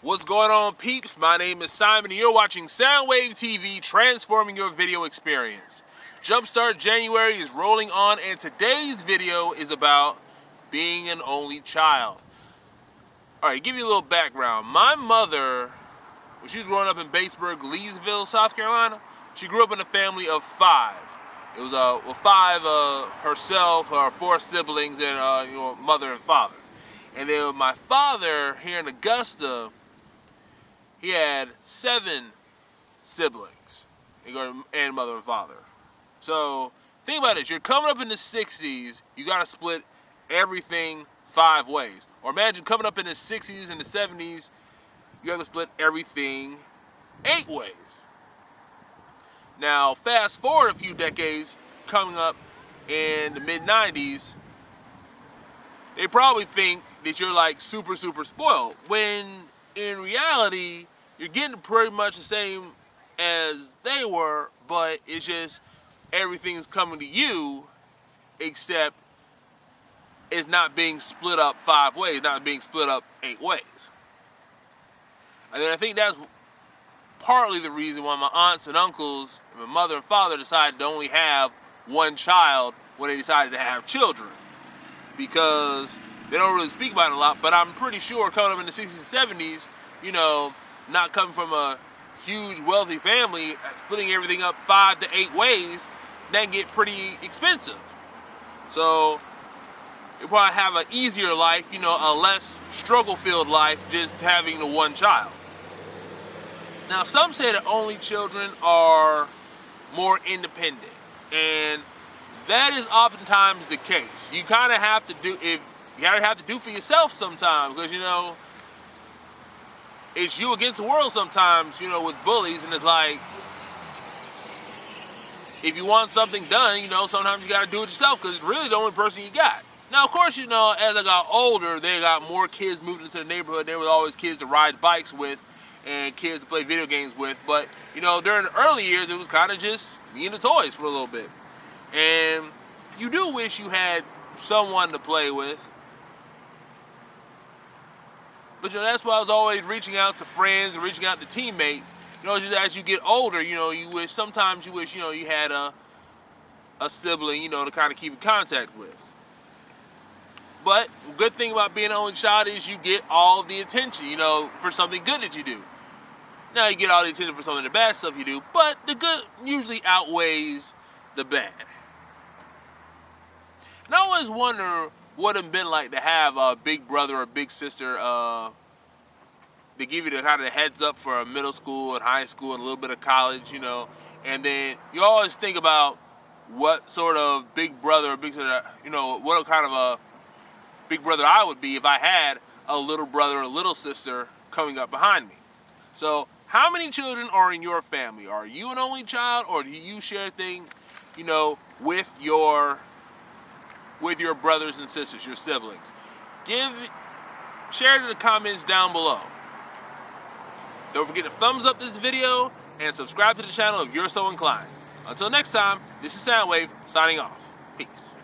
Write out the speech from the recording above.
What's going on, peeps? My name is Simon and you're watching Soundwave TV, transforming your video experience. Jumpstart January is rolling on and today's video is about being an only child. Alright, give you a little background. My mother, when she was growing up in Batesburg, Leesville, South Carolina, she grew up in a family of 5. It was five, herself, her 4 siblings, and mother and father. And then my father here in Augusta, he had 7 siblings, and mother and father. So think about it. You're coming up in the 60s. You got to split everything 5 ways. Or imagine coming up in the 60s and the 70s. You have to split everything 8 ways. Now, fast forward a few decades, coming up in the mid-90s, they probably think that you're like super spoiled, when in reality, you're getting pretty much the same as they were, but it's just everything's coming to you, except it's not being split up 5 ways, not being split up 8 ways. And then I think that's partly the reason why my aunts and uncles, and my mother and father decided to only have one child when they decided to have children. Because they don't really speak about it a lot, but I'm pretty sure coming up in the 60s and 70s, not coming from a huge wealthy family, splitting everything up 5 to 8 ways, that can get pretty expensive. So you probably have an easier life, a less struggle-filled life, just having the one child. Now, some say that only children are more independent, and that is oftentimes the case. You kind of have to do for yourself sometimes, because it's you against the world sometimes, with bullies, and it's like, if you want something done, sometimes you got to do it yourself, because it's really the only person you got. Now, of course, as I got older, they got more kids moved into the neighborhood. There was always kids to ride bikes with and kids to play video games with, but, during the early years, it was kind of just me and the toys for a little bit. And you do wish you had someone to play with. But that's why I was always reaching out to friends and reaching out to teammates. Just as you get older, sometimes you wish, you had a sibling, to kind of keep in contact with. But the good thing about being an only child is you get all the attention, for something good that you do. Now you get all the attention for some of the bad stuff you do, but the good usually outweighs the bad. And I always wonder what it'd been like to have a big brother or big sister to give you the kind of heads up for middle school and high school and a little bit of college, And then you always think about what sort of big brother or big sister, what kind of a big brother I would be if I had a little brother or little sister coming up behind me. So, how many children are in your family? Are you an only child, or do you share things, with your brothers and sisters, your siblings? Share it in the comments down below. Don't forget to thumbs up this video and subscribe to the channel if you're so inclined. Until next time, this is Soundwave signing off. Peace.